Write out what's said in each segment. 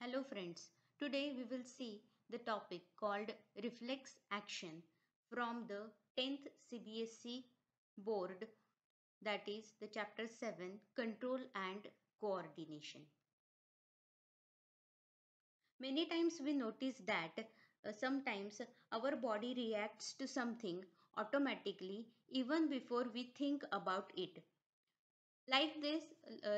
Hello friends, today we will see the topic called reflex action from the 10th CBSE board, that is the chapter 7 control and coordination. Many times we notice that sometimes our body reacts to something automatically even before we think about it. Like this,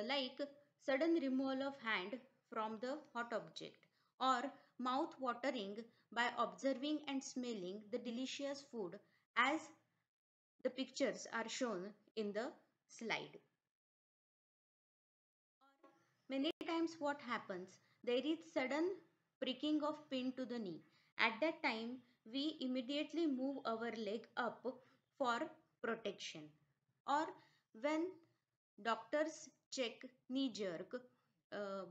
like sudden removal of hand from the hot object, or mouth watering by observing and smelling the delicious food as the pictures are shown in the slide. Many times what happens, there is sudden pricking of pin to the knee. At that time, we immediately move our leg up for protection. Or when doctors check knee jerk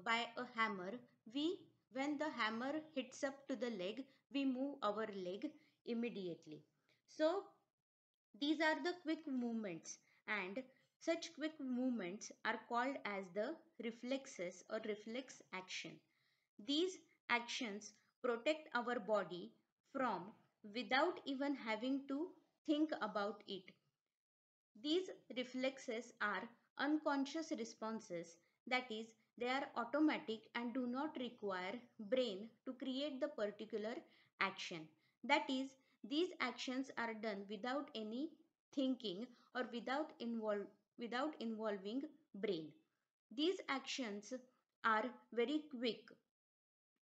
by a hammer, when the hammer hits up to the leg, we move our leg immediately. So these are the quick movements, and such quick movements are called as the reflexes or reflex action. These actions protect our body from without even having to think about it. These reflexes are unconscious responses, that is, they are automatic and do not require brain to create the particular action. That is, these actions are done without any thinking or without involving brain. These actions are very quick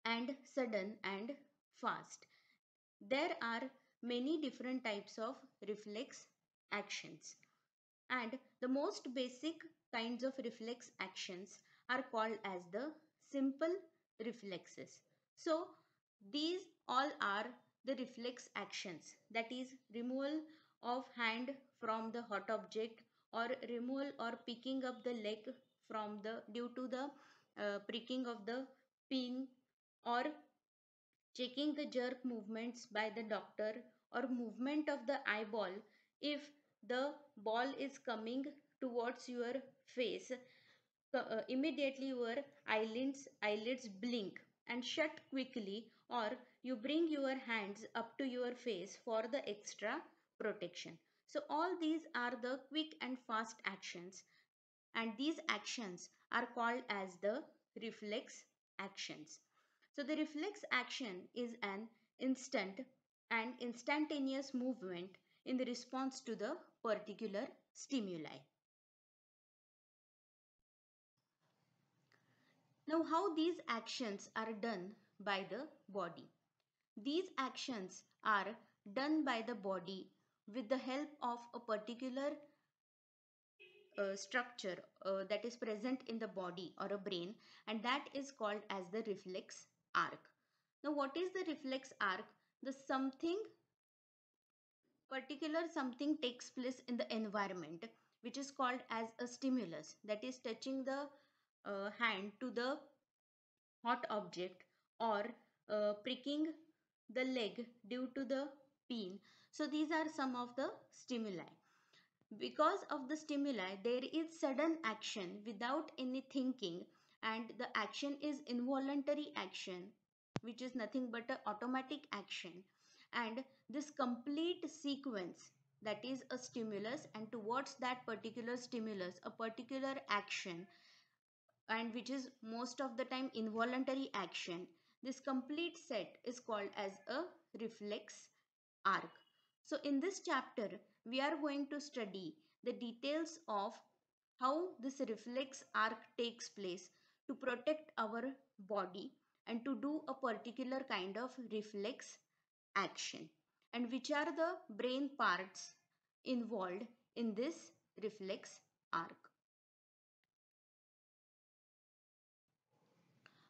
and sudden and fast. There are many different types of reflex actions, and the most basic kinds of reflex actions are called as the simple reflexes. So these all are the reflex actions, that is removal of hand from the hot object, or removal or picking up the leg from the due to the pricking of the pin, or checking the jerk movements by the doctor, or movement of the eyeball if the ball is coming towards your face. Immediately your eyelids blink and shut quickly, or you bring your hands up to your face for the extra protection. So all these are the quick and fast actions, and these actions are called as the reflex actions. So the reflex action is an instant and instantaneous movement in the response to the particular stimuli. Now, how these actions are done by the body? These actions are done by the body with the help of a particular structure that is present in the body or a brain, and that is called as the reflex arc. Now what is the reflex arc? The something takes place in the environment which is called as a stimulus, that is touching the hand to the hot object, or pricking the leg due to the pin. So these are some of the stimuli. Because of the stimuli, there is sudden action without any thinking, and the action is involuntary action, which is nothing but an automatic action. And this complete sequence, that is a stimulus, and towards that particular stimulus, a particular action, and which is most of the time involuntary action, this complete set is called as a reflex arc. So in this chapter, we are going to study the details of how this reflex arc takes place to protect our body and to do a particular kind of reflex action, and which are the brain parts involved in this reflex arc.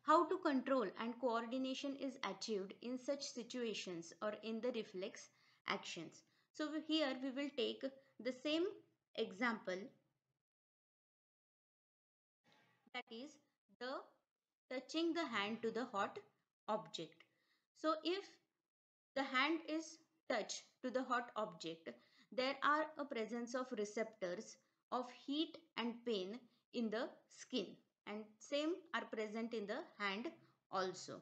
How to control and coordination is achieved in such situations or in the reflex actions. So here we will take the same example, that is the touching the hand to the hot object. So if the hand is touched to the hot object, there are a presence of receptors of heat and pain in the skin, and same are present in the hand also,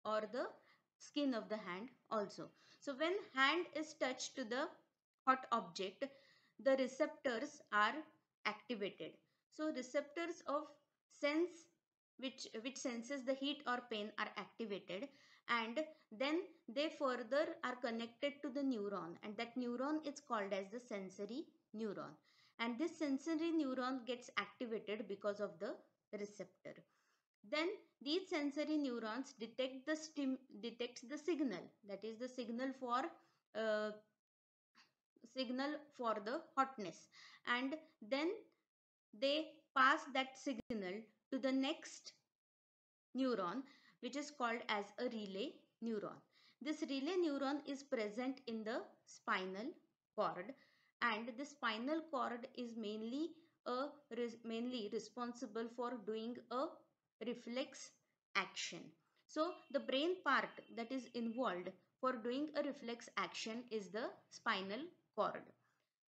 or the skin of the hand also. So when hand is touched to the hot object, the receptors are activated. So receptors of sense which senses the heat or pain are activated, and then they further are connected to the neuron, and that neuron is called as the sensory neuron, and this sensory neuron gets activated because of the receptor. Then these sensory neurons detects the signal, that is the uh, signal for the hotness, and then they pass that signal to the next neuron, which is called as a relay neuron. This relay neuron is present in the spinal cord, and the spinal cord is mainly responsible for doing a reflex action. So the brain part that is involved for doing a reflex action is the spinal cord.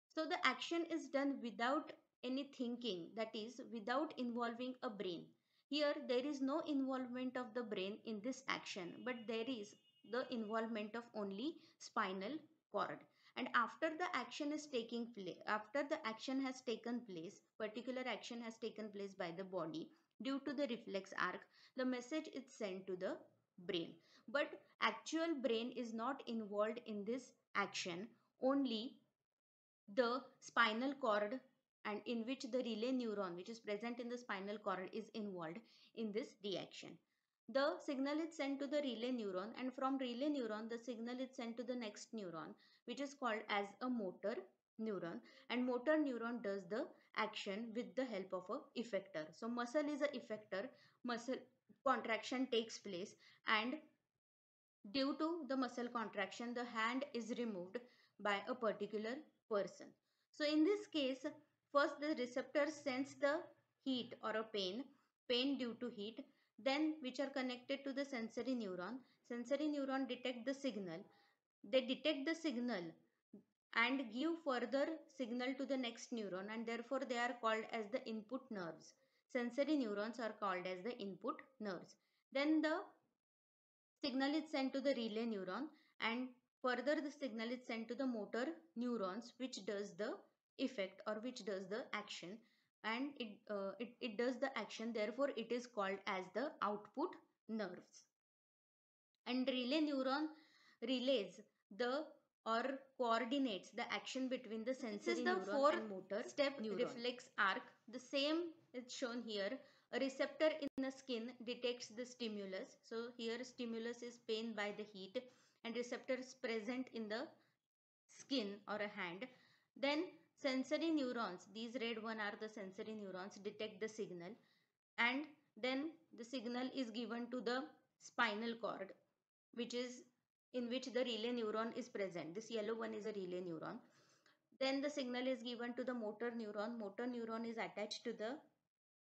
So the action is done without any thinking, that is without involving a brain. Here there is no involvement of the brain in this action, but there is the involvement of only spinal cord. And after the action is taking place, after the action has taken place, particular action has taken place by the body due to the reflex arc, the message is sent to the brain. But actual brain is not involved in this action, only the spinal cord, and in which the relay neuron which is present in the spinal cord is involved in this reaction. The signal is sent to the relay neuron, and from relay neuron the signal is sent to the next neuron, which is called as a motor neuron, and motor neuron does the action with the help of a effector. So muscle is a effector, muscle contraction takes place, and due to the muscle contraction, the hand is removed by a particular person. So in this case, first the receptor sense the heat or a pain due to heat, then which are connected to the sensory neuron. Sensory neuron detect the signal. They detect the signal and give further signal to the next neuron, and therefore they are called as the input nerves. Sensory neurons are called as the input nerves. Then the signal is sent to the relay neuron, and further the signal is sent to the motor neurons, which does the effect or which does the action, and it does the action, therefore it is called as the output nerves. And relay neuron relays the or coordinates the action between the sensory neuron and motor step neuron. Reflex arc, the same is shown here. A receptor in the skin detects the stimulus. So here stimulus is pain by the heat, and receptors present in the skin or a hand. Then sensory neurons, these red one are the sensory neurons, detect the signal, and then the signal is given to the spinal cord, which is in which the relay neuron is present. This yellow one is a relay neuron. Then the signal is given to the motor neuron. Motor neuron is attached to the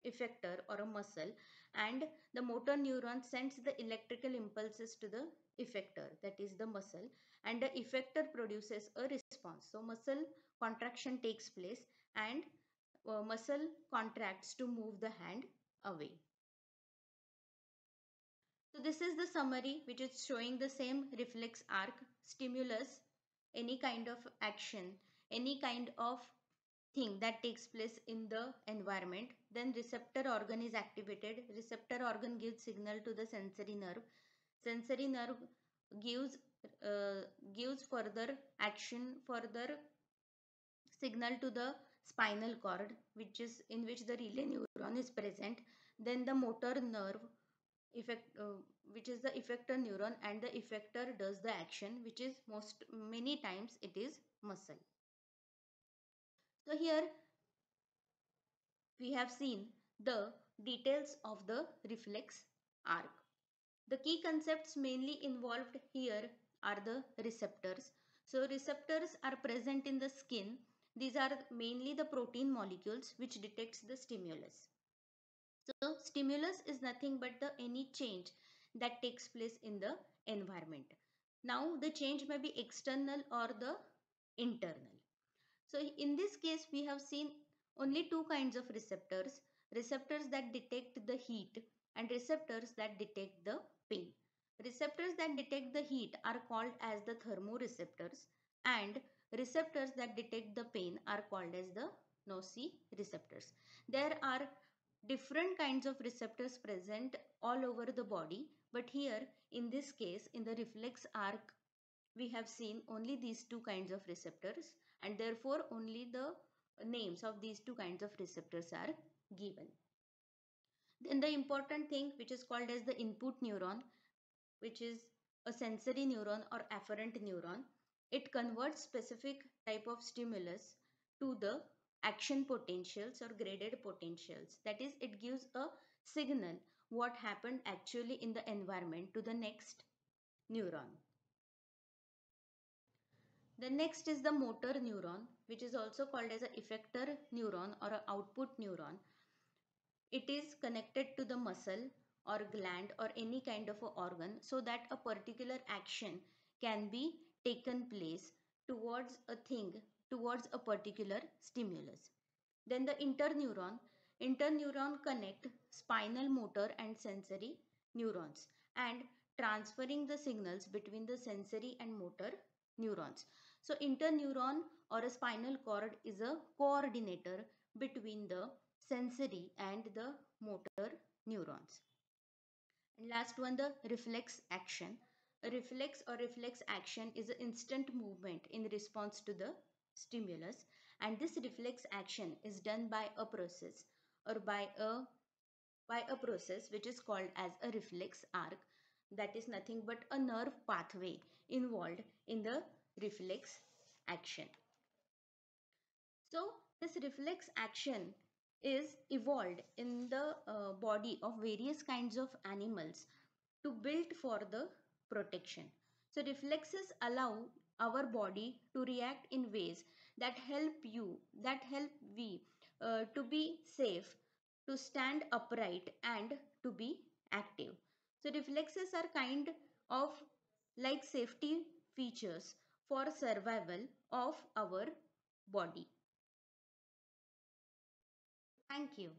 effector or a muscle, and the motor neuron sends the electrical impulses to the effector, that is the muscle, and the effector produces a response. So muscle contraction takes place, and muscle contracts to move the hand away. So this is the summary which is showing the same reflex arc. Stimulus, any kind of action, any kind of thing that takes place in the environment. Then receptor organ is activated. Receptor organ gives signal to the sensory nerve. Sensory nerve gives gives further action, further signal to the spinal cord, which is in which the relay neuron is present. Then the motor nerve effect, which is the effector neuron, and the effector does the action, which is many times it is muscle. So here we have seen the details of the reflex arc. The key concepts mainly involved here are the receptors. So receptors are present in the skin. These are mainly the protein molecules which detects the stimulus. So stimulus is nothing but the any change that takes place in the environment. Now the change may be external or the internal. So in this case we have seen only two kinds of receptors. Receptors that detect the heat, and receptors that detect the pain. Receptors that detect the heat are called as the thermoreceptors, and receptors that detect the pain are called as the nociceptors. There are different kinds of receptors present all over the body, but here in this case, in the reflex arc, we have seen only these two kinds of receptors, and therefore only the names of these two kinds of receptors are given. Then the important thing which is called as the input neuron, which is a sensory neuron or afferent neuron, it converts specific type of stimulus to the action potentials or graded potentials. That is, it gives a signal what happened actually in the environment to the next neuron. The next is the motor neuron, which is also called as an effector neuron or an output neuron. It is connected to the muscle or gland or any kind of a organ so that a particular action can be taken place towards a thing, towards a particular stimulus. Then the interneuron connect spinal motor and sensory neurons and transferring the signals between the sensory and motor neurons. So interneuron or a spinal cord is a coordinator between the sensory and the motor neurons. And last one, the reflex action. A reflex or reflex action is an instant movement in response to the stimulus, and this reflex action is done by a process or by a process which is called as a reflex arc, that is nothing but a nerve pathway involved in the reflex action. So this reflex action is evolved in the body of various kinds of animals to build for the protection. So reflexes allow our body to react in ways that help we to be safe, to stand upright and to be active. So reflexes are kind of like safety features for survival of our body. Thank you.